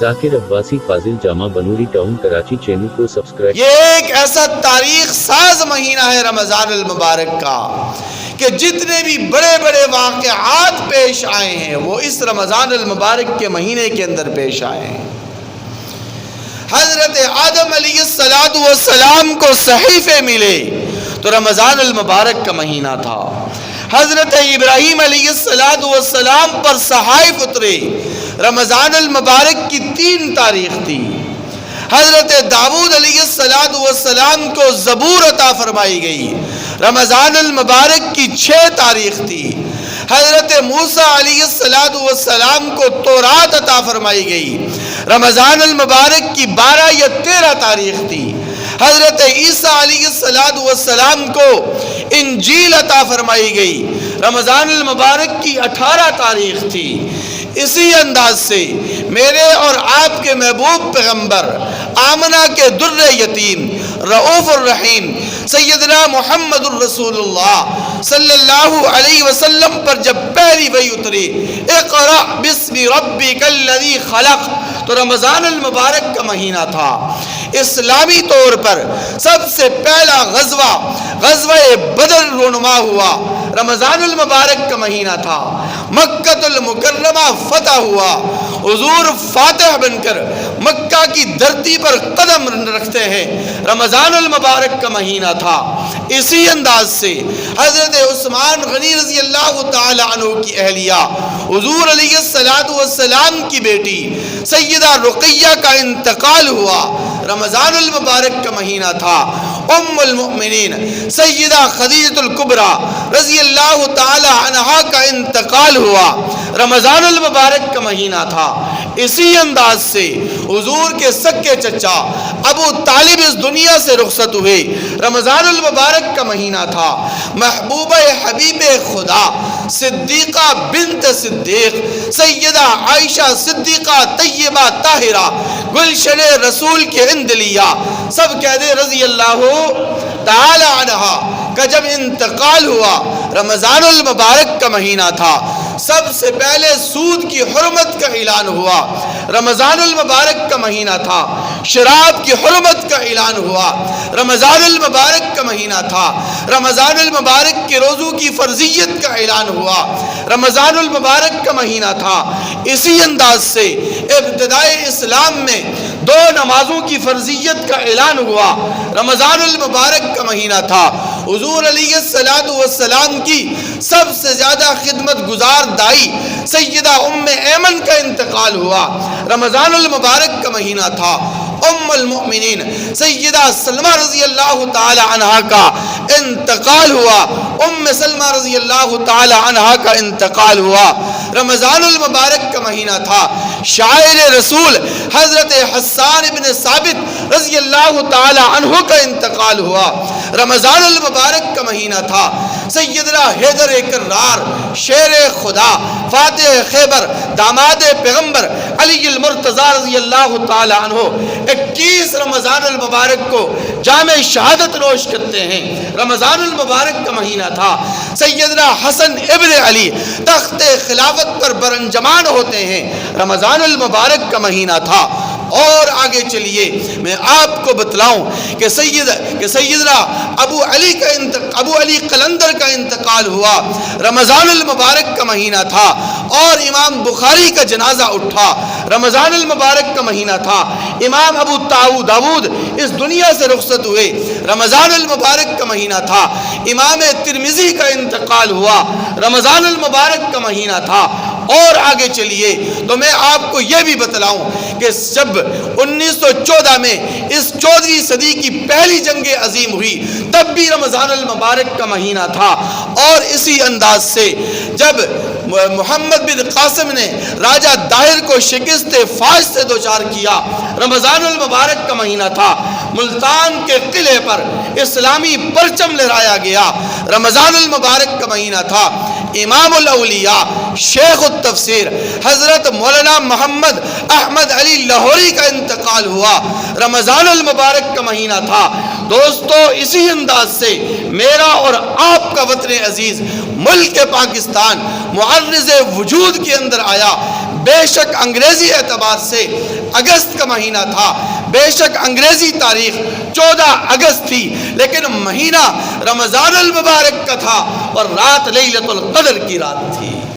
ذاکر عباسی فاضل جامع Banuri town Karachi channel کو subscribe. یہ ایک ایسا تاریخ ساز مہینہ ہے رمضان المبارک کا کہ جتنے بھی بڑے بڑے واقعات پیش آئے ہیں وہ اس رمضان المبارک کے مہینے کے اندر پیش آئے ہیں۔ حضرت آدم علیہ السلام کو صحیفے ملے تو رمضان المبارک کا مہینہ تھا۔ حضرت ابراہیم علیہ السلام پر صحائف اترے، رمضان المبارک کی 3 تاریخ تھی۔ حضرت داؤد علیہ السلام کو زبور عطا فرمائی گئی، رمضان المبارک کی 6 تاریخ تھی۔ حضرت موسیٰ علیہ السلام کو تورات عطا فرمائی گئی، رمضان المبارک کی 12 یا 13 تاریخ تھی۔ حضرت عیسیٰ علیہ السلام کو انجیل عطا فرمائی گئی، رمضان المبارک کی 18 تاریخ تھی۔ اسی انداز سے میرے اور آپ کے محبوب پیغمبر آمنہ کے در یتیم رؤوف الرحیم سیدنا محمد الرسول اللہ صلی اللہ علیہ وسلم پر جب پہلی وحی اتری اقرأ باسم ربک الذی خلق تو رمضان المبارک کا مہینہ تھا۔ اسلامی طور پر سب سے پہلا غزوہ بدر رونما ہوا، رمضان المبارک کا مہینہ تھا۔ مکہ المکرمہ فتح ہوا، حضور فاتح بن کر مکہ کی دھرتی پر قدم رکھتے ہیں، رمضان المبارک کا مہینہ تھا۔ اسی انداز سے حضرت عثمان غنی رضی اللہ تعالی عنہ کی اہلیہ حضور علیہ السلام کی بیٹی سیدہ رقیہ کا انتقال ہوا، رمضان المبارک کا مہینہ تھا۔ ام المؤمنین سیدہ خدیجہ الکبریٰ رضی اللہ تعالی عنہا کا انتقال ہوا، رمضان المبارک کا مہینہ تھا۔ اسی انداز سے حضور کے سکے چچا ابو طالب اس دنیا سے رخصت ہوئے، رمضان المبارک کا مہینہ تھا۔ محبوبہ حبیب خدا صدیقہ بنت صدیق سیدہ عائشہ صدیقہ طیبہ طاہرہ گلشن رسول کے اندلیہ سب کہہ دے رضی اللہ تعالی عنہا کا جب انتقال ہوا، رمضان المبارک کا مہینہ تھا۔ سب سے پہلے سود کی حرمت کا اعلان ہوا، رمضان المبارک کا مہینہ تھا۔ شراب کی حرمت کا اعلان ہوا، رمضان المبارک کا مہینہ تھا۔ رمضان المبارک کے روزوں کی فرضیت کا اعلان ہوا، رمضان المبارک کا مہینہ تھا۔ اسی انداز سے ابتدائے اسلام میں 2 نمازوں کی فرضیت کا اعلان ہوا، رمضان المبارک کا مہینہ تھا۔ حضور علیہ السلام کی سب سے زیادہ خدمت گزار دائی سیدہ ام ایمن کا انتقال ہوا، رمضان المبارک کا مہینہ تھا۔ ام المؤمنین سیدہ سلمہ رضی اللہ تعالی عنہا کا انتقال ہوا، ام سلمہ رضی اللہ تعالی عنہا کا انتقال ہوا، رمضان المبارک کا مہینہ تھا۔ شاعر رسول حضرت حسان بن ثابت رضی اللہ تعالی عنہ کا انتقال ہوا، رمضان المبارک کا مہینہ تھا۔ سیدنا حیدر کرار شیر خدا فاتح خیبر داماد پیغمبر علی المرتضی رضی اللہ تعالی عنہ 21 رمضان المبارک کو جامع شہادت نوش کرتے ہیں، رمضان المبارک کا مہینہ تھا۔ سیدنا حسن ابن علی تخت خلافت پر برنجمان ہوتے ہیں، رمضان المبارک کا مہینہ تھا۔ اور آگے چلیے میں آپ کو بتلاؤں کہ سیدنا ابو علی قلندر کا انتقال ہوا، رمضان المبارک کا مہینہ تھا۔ اور امام بخاری کا جنازہ اٹھا، رمضان المبارک کا مہینہ تھا۔ امام ابو داود اس دنیا سے رخصت ہوئے، رمضان المبارک کا مہینہ تھا۔ امام ترمذی کا انتقال ہوا، رمضان المبارک کا مہینہ تھا۔ اور آگے چلیے تو میں آپ کو یہ بھی بتلاؤں کہ جب 1914 میں اس 14ویں صدی کی پہلی جنگ عظیم ہوئی تب بھی رمضان المبارک کا مہینہ تھا۔ اور اسی انداز سے جب محمد بن قاسم نے راجہ داہر کو شکست فاش سے دوچار کیا، رمضان المبارک کا مہینہ تھا۔ ملتان کے قلعے پر اسلامی پرچم لہرایا گیا، رمضان المبارک کا مہینہ تھا۔ امام الاولیاء شیخ التفسیر حضرت مولانا محمد احمد علی لاہوری کا انتقال ہوا، رمضان المبارک کا مہینہ تھا۔ دوستو اسی انداز سے میرا اور آپ کا وطن عزیز ملک پاکستان معرض وجود کے اندر آیا، بے شک انگریزی اعتبار سے اگست کا مہینہ تھا، بے شک انگریزی تاریخ 14 اگست تھی، لیکن مہینہ رمضان المبارک کا تھا اور رات لیلۃ القدر کی رات تھی۔